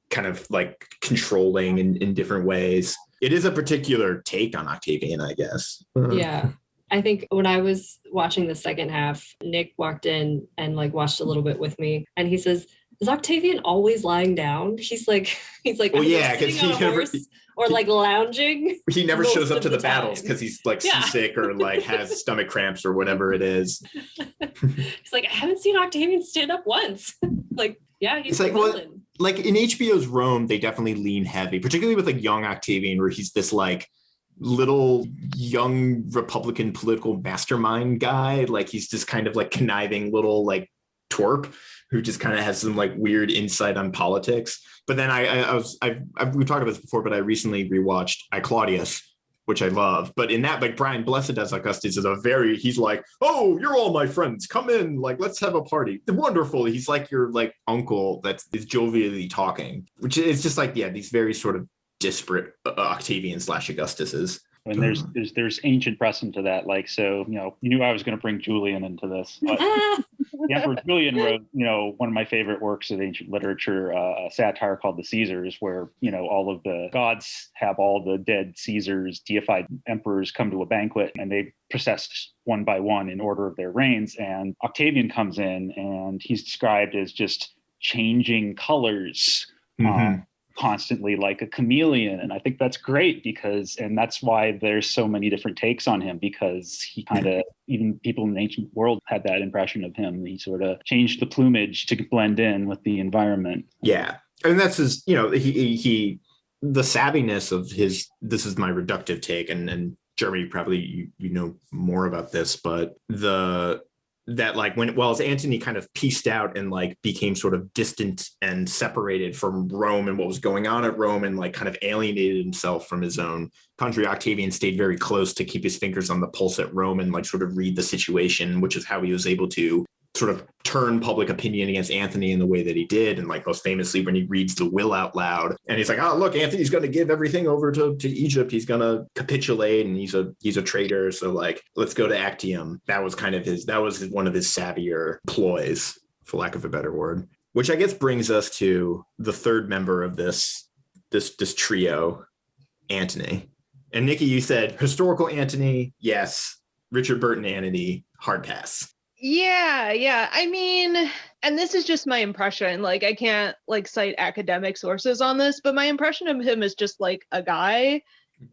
kind of like controlling in different ways. It is a particular take on Octavian, I guess. Yeah. I think when I was watching the second half, Nick walked in and like watched a little bit with me, and he says, is Octavian always lying down? He's like, well, yeah, because he never, or like lounging. He never shows up to the battles because he's like seasick or like has stomach cramps or whatever it is. He's like, I haven't seen Octavian stand up once. Like, yeah, he's like, like in HBO's Rome, they definitely lean heavy, particularly with like young Octavian, where he's this like little young Republican political mastermind guy. Like he's just kind of like conniving little like twerp who just kind of has some like weird insight on politics. But then we've talked about this before, but I recently rewatched I, Claudius, which I love. But in that, like Brian Blessed as Augustus is he's like, oh, you're all my friends. Come in, like, let's have a party. Wonderful. He's like your like uncle that is jovially talking, which is just like, yeah, these very sort of disparate Octavian / Augustuses. And there's ancient precedent to that. Like, so, you knew I was going to bring Julian into this. But the Emperor Julian wrote, one of my favorite works of ancient literature, a satire called The Caesars, where, all of the gods have all the dead Caesars, deified emperors come to a banquet and they process one by one in order of their reigns. And Octavian comes in and he's described as just changing colors. Mm-hmm. Constantly like a chameleon. And I think that's great and that's why there's so many different takes on him, because he kind of, even people in the ancient world had that impression of him. He sort of changed the plumage to blend in with the environment. Yeah. And that's his, he the savviness of his, this is my reductive take, and Jeremy, probably you know more about this, but that like as Antony kind of pieced out and like became sort of distant and separated from Rome and what was going on at Rome and like kind of alienated himself from his own country, Octavian stayed very close to keep his fingers on the pulse at Rome and like sort of read the situation, which is how he was able to sort of turn public opinion against Antony in the way that he did. And like most famously when he reads the will out loud and he's like, oh, look, Antony's going to give everything over to Egypt. He's going to capitulate and he's a traitor. So like, let's go to Actium. That was one of his savvier ploys, for lack of a better word, which I guess brings us to the third member of this trio, Antony. And Nikki, you said historical Antony. Yes. Richard Burton Antony, hard pass. Yeah. I mean, and this is just my impression. Like, I can't like cite academic sources on this, but my impression of him is just like a guy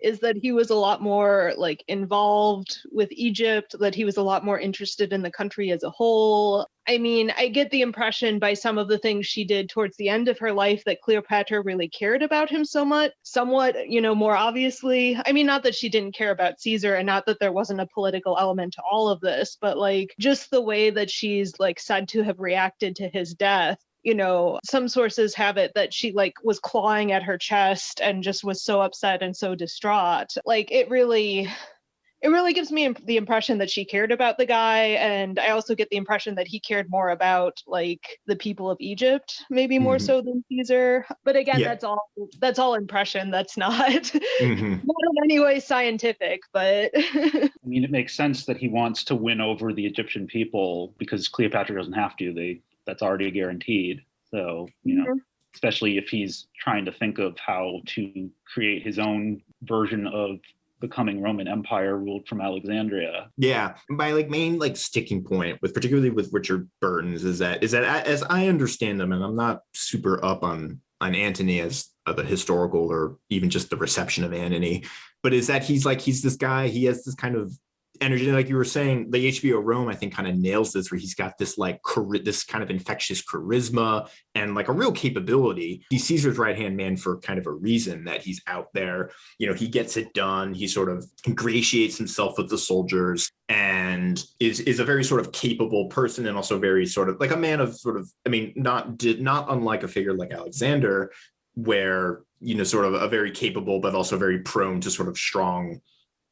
is that he was a lot more like involved with Egypt, that he was a lot more interested in the country as a whole. I mean, I get the impression by some of the things she did towards the end of her life that Cleopatra really cared about him somewhat, more obviously. I mean, not that she didn't care about Caesar and not that there wasn't a political element to all of this, but like just the way that she's like said to have reacted to his death. Some sources have it that she like was clawing at her chest and just was so upset and so distraught. Like it really gives me the impression that she cared about the guy. And I also get the impression that he cared more about like the people of Egypt, maybe more so than Caesar. But again, that's all impression. That's not, not in any way scientific, but. I mean, it makes sense that he wants to win over the Egyptian people because Cleopatra doesn't have to. That's already guaranteed. So, especially if he's trying to think of how to create his own version of becoming Roman Empire ruled from Alexandria. Yeah. My like main like sticking point particularly with Richard Burton's is that as I understand them, and I'm not super up on Antony as the historical or even just the reception of Antony, but is that he's this guy, he has this kind of energy, like you were saying, the HBO Rome, I think, kind of nails this, where he's got this like this kind of infectious charisma and like a real capability. He's Caesar's right-hand man for kind of a reason, that he's out there, he gets it done. He sort of ingratiates himself with the soldiers and is a very sort of capable person, and also very sort of like a man of sort of, I mean, not unlike a figure like Alexander, where, sort of a very capable, but also very prone to sort of strong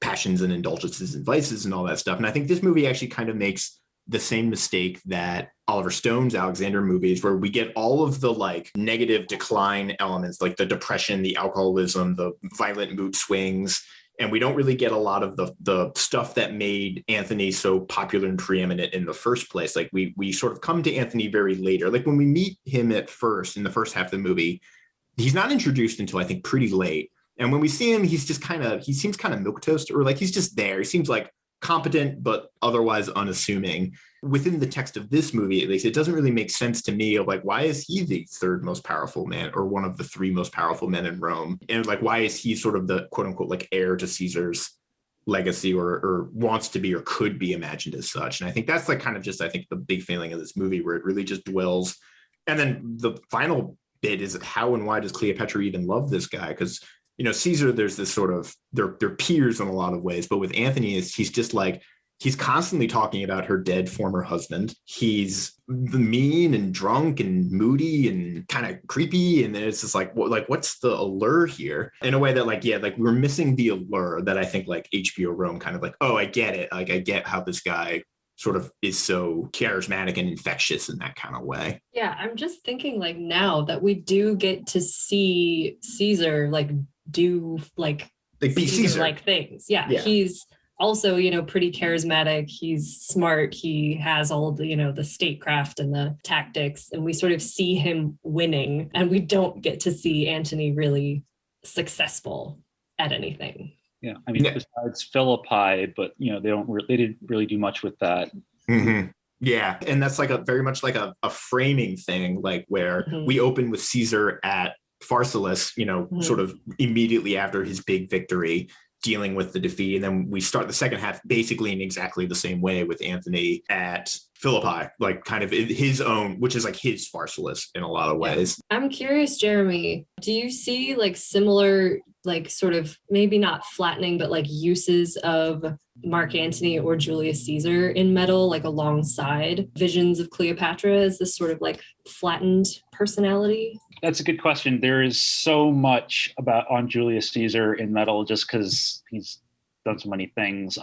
passions and indulgences and vices and all that stuff. And I think this movie actually kind of makes the same mistake that Oliver Stone's Alexander movies, where we get all of the like negative decline elements, like the depression, the alcoholism, the violent mood swings, and we don't really get a lot of the stuff that made Antony so popular and preeminent in the first place. Like we sort of come to Antony very later. Like when we meet him in the first half of the movie, he's not introduced until I think pretty late. And when we see him, he seems kind of milquetoast, or like he's just there. He seems like competent, but otherwise unassuming. Within the text of this movie, at least, it doesn't really make sense to me of like, why is he the third most powerful man, or one of the three most powerful men in Rome? And like, why is he sort of the quote unquote like heir to Caesar's legacy, or wants to be or could be imagined as such? And I think that's like kind of just, I think, the big failing of this movie, where it really just dwells. And then the final bit is how and why does Cleopatra even love this guy? Because Caesar, there's this sort of, they're peers in a lot of ways, but with Antony, he's just like, He's constantly talking about her dead former husband. He's mean and drunk and moody and kind of creepy. And then it's just like, what's the allure here? In a way that like we're missing the allure that I think like HBO Rome kind of like, oh, I get it. Like I get how this guy sort of is so charismatic and infectious in that kind of way. Yeah, I'm just thinking like now that we do get to see Caesar like do like be Caesar like things. Yeah, he's also, pretty charismatic. He's smart. He has all the, the statecraft and the tactics, and we sort of see him winning, and we don't get to see Antony really successful at anything. Yeah, I mean, besides Philippi, but they didn't really do much with that. Mm-hmm. Yeah, and that's like very much like a framing thing, like where we open with Caesar at Pharsalus, sort of immediately after his big victory, dealing with the defeat. And then we start the second half basically in exactly the same way with Antony at Philippi, like kind of his own, which is like his Pharsalus in a lot of ways. I'm curious, Jeremy, do you see like similar, like sort of maybe not flattening, but like uses of Mark Antony or Julius Caesar in metal, like alongside visions of Cleopatra as this sort of like flattened personality? That's a good question. There is so much on Julius Caesar in metal just because he's done so many things.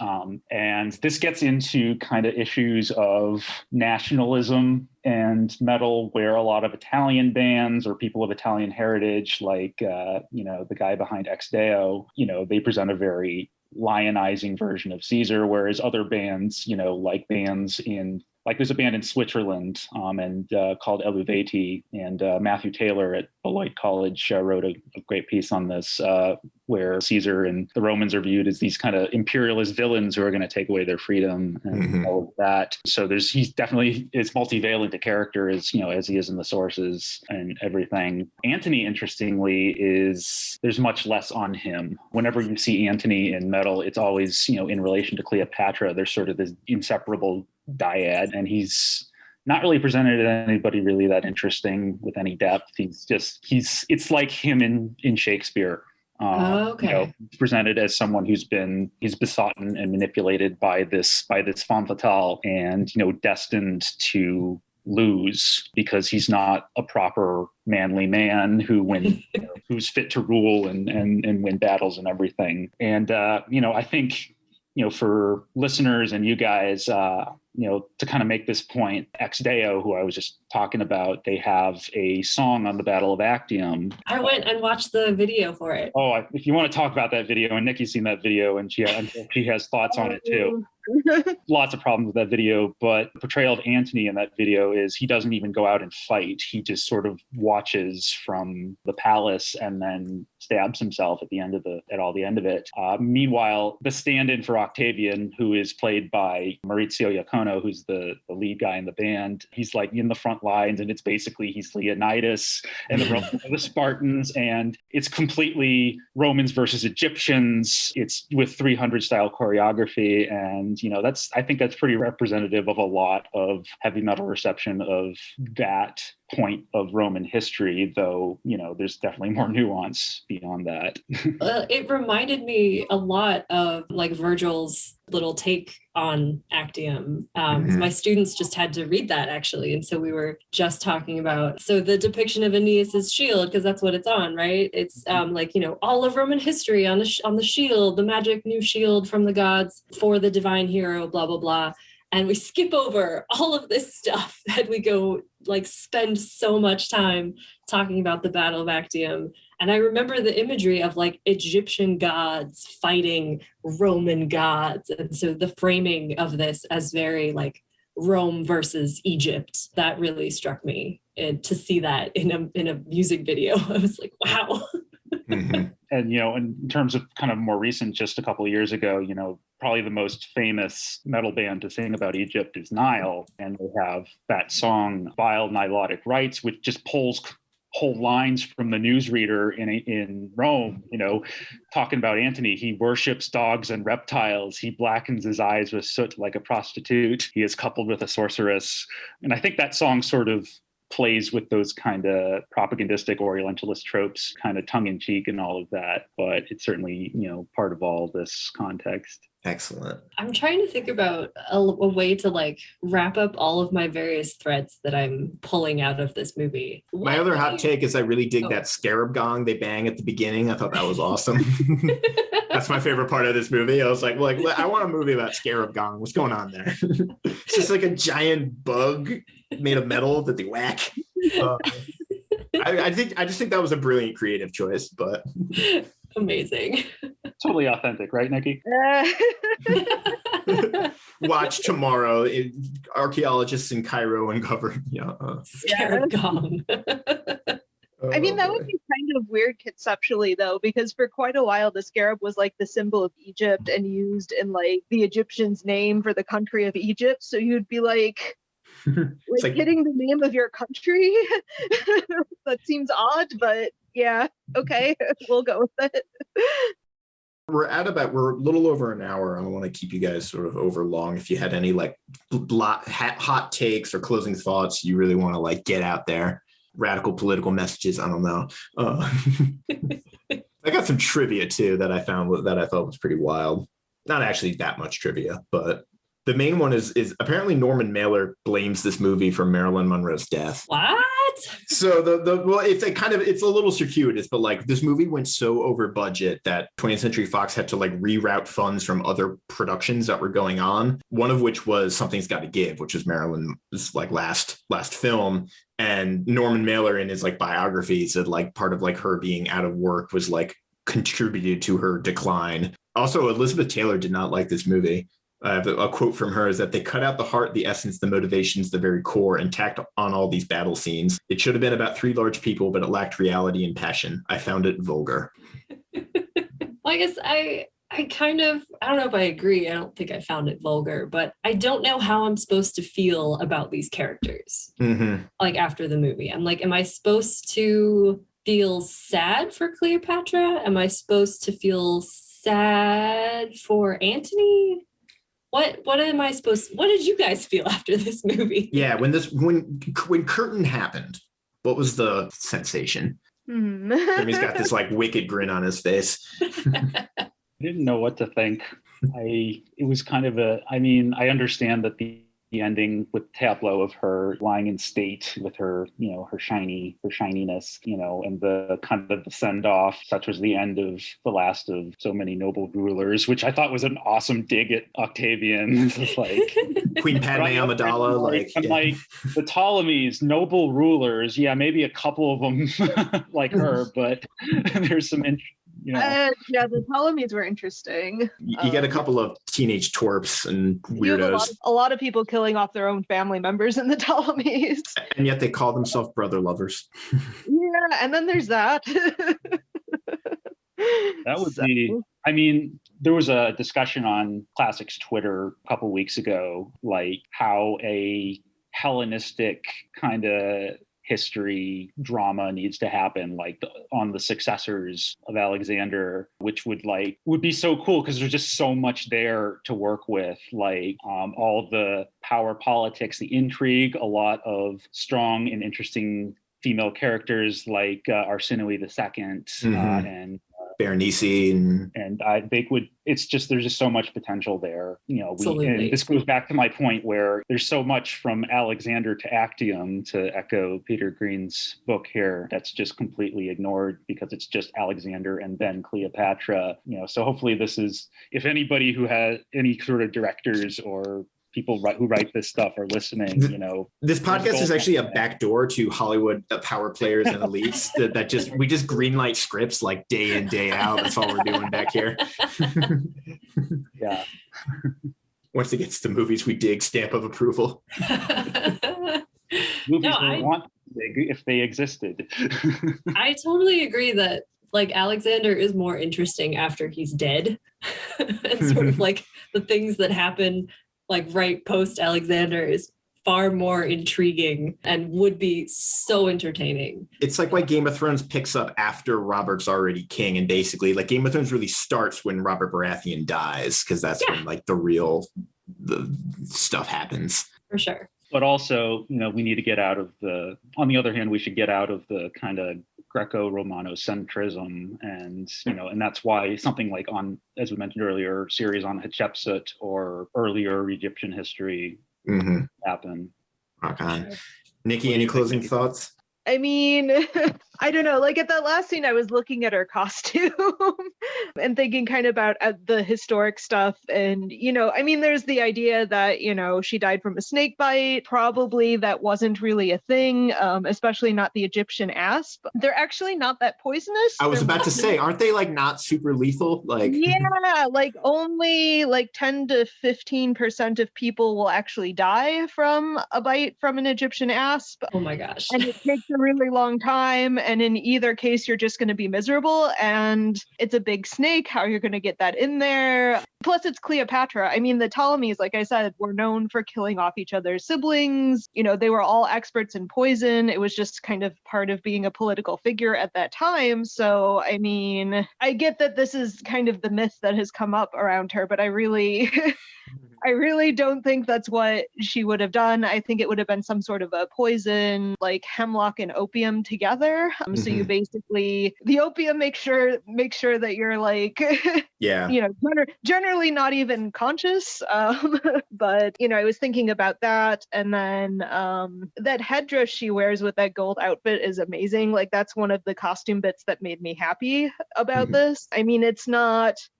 And this gets into kind of issues of nationalism and metal, where a lot of Italian bands or people of Italian heritage, like, the guy behind Ex Deo, they present a very lionizing version of Caesar, whereas other bands, like bands there's a band in Switzerland and called Eluveti, and Matthew Taylor at Beloit College wrote a great piece on this, where Caesar and the Romans are viewed as these kind of imperialist villains who are going to take away their freedom and all of that. So he's definitely is multivalent a character as he is in the sources and everything. Antony, interestingly, there's much less on him. Whenever you see Antony in metal, it's always, in relation to Cleopatra. There's sort of this inseparable dyad, and he's not really presented as anybody really that interesting with any depth. It's like him in Shakespeare. Presented as someone he's besotten and manipulated by this femme fatale, and destined to lose because he's not a proper manly man who's fit to rule and win battles and everything. And I think for listeners and you guys, to kind of make this point, Ex Deo, who I was just talking about, they have a song on the Battle of Actium. I went and watched the video for it. Oh, if you want to talk about that video, and Nikki's seen that video, and she has thoughts on it too. Lots of problems with that video, but the portrayal of Antony in that video is he doesn't even go out and fight. He just sort of watches from the palace and then stabs himself at the end of it. Meanwhile, the stand-in for Octavian, who is played by Maurizio Iacono, who's the lead guy in the band, he's like in the front lines, and it's basically he's Leonidas and the Romans are the Spartans, and it's completely Romans versus Egyptians. It's with 300 style choreography, and I think that's pretty representative of a lot of heavy metal reception of that point of Roman history, though, there's definitely more nuance beyond that. It reminded me a lot of like Virgil's little take on Actium. My students just had to read that actually. And so we were just talking about, the depiction of Aeneas's shield, because that's what it's on, right? It's all of Roman history on the shield, the magic new shield from the gods for the divine hero, blah, blah, blah. And we skip over all of this stuff and we go spend so much time talking about the Battle of Actium. And I remember the imagery of Egyptian gods fighting Roman gods. And so the framing of this as very Rome versus Egypt, that really struck me. And to see that in a music video, I was like, wow. And, in terms of kind of more recent, just a couple of years ago, probably the most famous metal band to sing about Egypt is Nile. And they have that song, Vile Nilotic Rites, which just pulls whole lines from the newsreader in Rome, talking about Antony. He worships dogs and reptiles. He blackens his eyes with soot like a prostitute. He is coupled with a sorceress. And I think that song sort of plays with those kind of propagandistic Orientalist tropes, kind of tongue in cheek and all of that. But it's certainly, part of all this context. Excellent. I'm trying to think about a way to like wrap up all of my various threads that I'm pulling out of this movie. My other hot take is I really dig Oh. that scarab gong they bang at the beginning. I thought that was awesome. That's my favorite part of this movie. I was like, I want a movie about scarab gong. What's going on there? It's just like a giant bug made of metal that they whack. I just think that was a brilliant creative choice, but Amazing. Totally authentic, right, Nikki? watch tomorrow. Archaeologists in Cairo uncovered. Scarab gong. I mean, that would be kind of weird conceptually, though, because for quite a while, the scarab was like the symbol of Egypt and used in like the Egyptians' name for the country of Egypt. So you'd be like hitting the name of your country. That seems odd, but yeah, okay, we'll go with it. We're a little over an hour. I don't want to keep you guys sort of over long. If you had any like hot takes or closing thoughts you really want to like get out there, radical political messages, I don't know. I got some trivia too that I found that I thought was pretty wild. Not actually that much trivia, but the main one is apparently Norman Mailer blames this movie for Marilyn Monroe's death. What? So it's a little circuitous, but like this movie went so over budget that 20th Century Fox had to like reroute funds from other productions that were going on. One of which was Something's Got to Give, which was Marilyn's like last film. And Norman Mailer in his like biography said like part of like her being out of work was like contributed to her decline. Also, Elizabeth Taylor did not like this movie. I have a quote from her is that they cut out the heart, the essence, the motivations, the very core, and tacked on all these battle scenes. It should have been about three large people, but it lacked reality and passion. I found it vulgar. Well, I guess I don't know if I agree. I don't think I found it vulgar, but I don't know how I'm supposed to feel about these characters. Mm-hmm. Like after the movie, I'm like, am I supposed to feel sad for Cleopatra? Am I supposed to feel sad for Antony? What did you guys feel after this movie? Yeah, when Curtain happened, what was the sensation? Jimmy's got this like wicked grin on his face. I didn't know what to think. It was kind of I understand that the ending with tableau of her lying in state with her, her shininess, and the kind of the send off, such was the end of the last of so many noble rulers, which I thought was an awesome dig at Octavian. It's like Queen Padme Amidala, like the Ptolemies, noble rulers. Yeah, maybe a couple of them like her, but there's some yeah, the Ptolemies were interesting. You get a couple of teenage twerps and weirdos. A lot of people killing off their own family members in the Ptolemies. And yet they call themselves brother lovers. Yeah, and then there's that. That would be, there was a discussion on Classics Twitter a couple weeks ago, like how a Hellenistic kind of history drama needs to happen, like on the successors of Alexander, which would be so cool because there's just so much there to work with, like all the power politics, the intrigue, a lot of strong and interesting female characters like Arsinoe II and Berenice and I think there's just so much potential there. And this goes back to my point where there's so much from Alexander to Actium, to echo Peter Green's book here, that's just completely ignored because it's just Alexander and then Cleopatra. So hopefully this is, if anybody who has any sort of directors or people who write this stuff are listening, this podcast is actually a backdoor to Hollywood power players and elites we just greenlight scripts like day in, day out. That's all we're doing back here. Yeah. Once it gets to movies we dig, stamp of approval. Movies we want if they existed. I totally agree that like Alexander is more interesting after he's dead. And sort of like the things that happen like right post Alexander is far more intriguing and would be so entertaining. It's like why Game of Thrones picks up after Robert's already king, and basically like Game of Thrones really starts when Robert Baratheon dies, because that's when like the stuff happens. For sure. But also, we need to get out of on the other hand, we should get out of the kind of Greco-Romano-centrism, and and that's why something like as we mentioned earlier, series on Hatshepsut or earlier Egyptian history happen. Okay. Nikki, any closing thoughts? I mean, I don't know. Like at that last scene, I was looking at her costume and thinking kind of about the historic stuff. And, I mean, there's the idea that, she died from a snake bite. Probably that wasn't really a thing, especially not the Egyptian asp. They're actually not that poisonous. I was about to say, aren't they like not super lethal? Like, yeah, like only like 10 to 15% of people will actually die from a bite from an Egyptian asp. Oh my gosh. And it takes a really long time, and in either case you're just going to be miserable, and it's a big snake. How you're going to get that in there? Plus it's Cleopatra. I mean, the Ptolemies, like I said, were known for killing off each other's siblings. They were all experts in poison. It was just kind of part of being a political figure at that time. So I mean, I get that this is kind of the myth that has come up around her, but I really I really don't think that's what she would have done. I think it would have been some sort of a poison, like hemlock and opium together. So you basically, the opium makes sure that you're like, generally not even conscious. But I was thinking about that, and then that headdress she wears with that gold outfit is amazing. Like that's one of the costume bits that made me happy about this. I mean,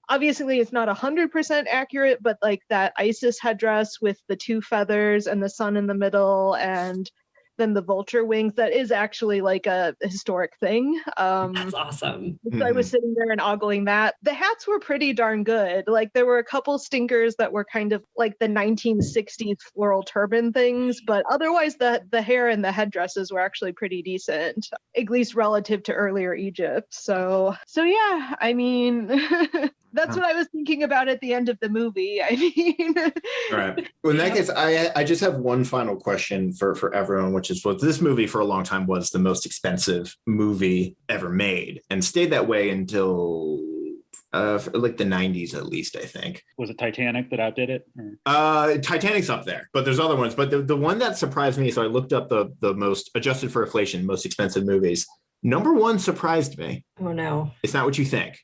obviously it's not 100% accurate, but like that Isis headdress with the two feathers and the sun in the middle and then the vulture wings, that is actually like a historic thing. That's awesome. So I was sitting there and ogling that. The hats were pretty darn good. Like there were a couple stinkers that were kind of like the 1960s floral turban things, but otherwise the hair and the headdresses were actually pretty decent, at least relative to earlier Egypt. So yeah, I mean, that's what I was thinking about at the end of the movie. I mean, all right. Well, in that case, I just have one final question for everyone, which is, well, this movie for a long time was the most expensive movie ever made and stayed that way until like the 90s, at least, I think. Was it Titanic that outdid it? Titanic's up there, but there's other ones. But the one that surprised me, so I looked up the most adjusted for inflation, most expensive movies. Number one surprised me. Oh, no. It's not what you think.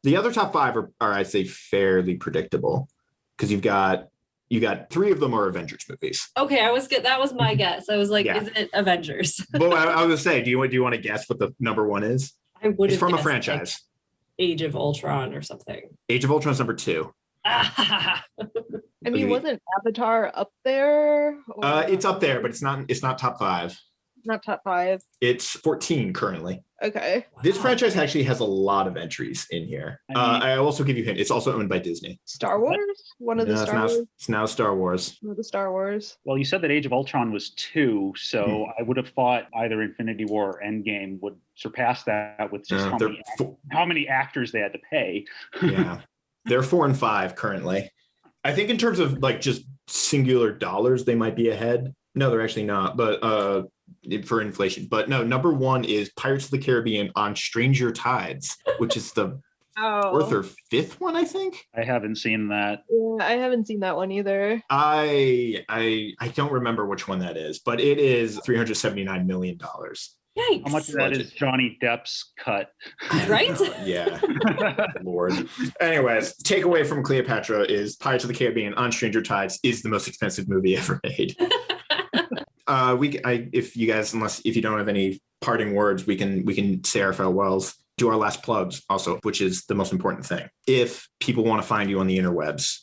The other top five are I'd say, fairly predictable, because you got three of them are Avengers movies. Okay, that was my guess. I was like, Is it Avengers? Well, I was gonna say, do you want to guess what the number one is? I would. It's from a franchise. Like Age of Ultron or something. Age of Ultron's number two. I mean, wasn't Avatar up there? It's up there, but it's not top five. Not top five. It's 14 currently. Okay. This franchise actually has a lot of entries in here. I also give you a hint. It's also owned by Disney. Star Wars? One of the Star Wars? It's now Star Wars. One of the Star Wars. Well, you said that Age of Ultron was 2, so I would have thought either Infinity War or Endgame would surpass that with just how many actors they had to pay. Yeah. They're 4 and 5 currently. I think in terms of like just singular dollars, they might be ahead. No, they're actually not, but for inflation. But no, number one is Pirates of the Caribbean on Stranger Tides, which is the fourth or fifth one, I think. I haven't seen that. Yeah, I haven't seen that one either. I don't remember which one that is, but it is $379 million. Yikes. How much of that is Johnny Depp's cut? Right? Yeah. Lord. Anyways, takeaway from Cleopatra is Pirates of the Caribbean on Stranger Tides is the most expensive movie ever made. If you don't have any parting words, we can say our farewells, do our last plugs also, which is the most important thing. If people want to find you on the interwebs,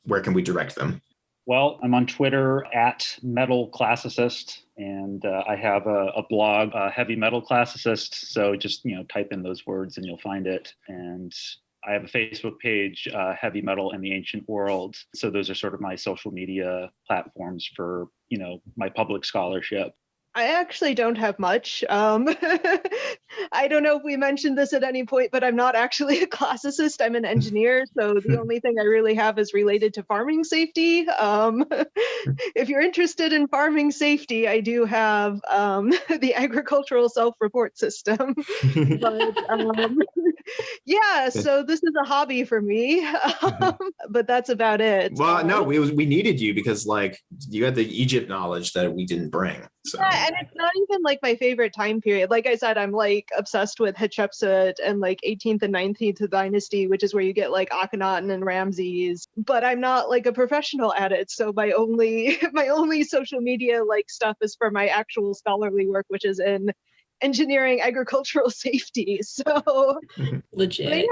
where can we direct them? Well, I'm on Twitter at Metal Classicist, and I have a blog, Heavy Metal Classicist. So just type in those words and you'll find it. And I have a Facebook page, Heavy Metal and the Ancient World. So those are sort of my social media platforms for my public scholarship. I actually don't have much. I don't know if we mentioned this at any point, but I'm not actually a classicist. I'm an engineer. So the only thing I really have is related to farming safety. If you're interested in farming safety, I do have the agricultural self-report system. But Yeah, so this is a hobby for me, but that's about it. Well, no, we needed you because like you had the Egypt knowledge that we didn't bring. So Yeah, and it's not even like my favorite time period. Like I said, I'm like obsessed with Hatshepsut and like 18th and 19th dynasty, which is where you get like Akhenaten and Ramses. But I'm not like a professional at it, so my only my only social media like stuff is for my actual scholarly work, which is in engineering agricultural safety. So Legit.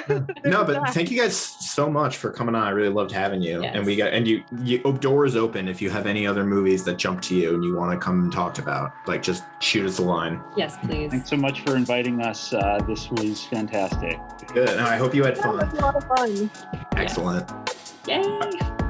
yeah. no, but thank you guys so much for coming on. I really loved having you. Yes. And you door is open if you have any other movies that jump to you and you want to come and talk about. Like, just shoot us a line. Yes, please. Thanks so much for inviting us. This was fantastic. Good. No, I hope you had Yeah, fun. it was a lot of fun. Excellent. Yay!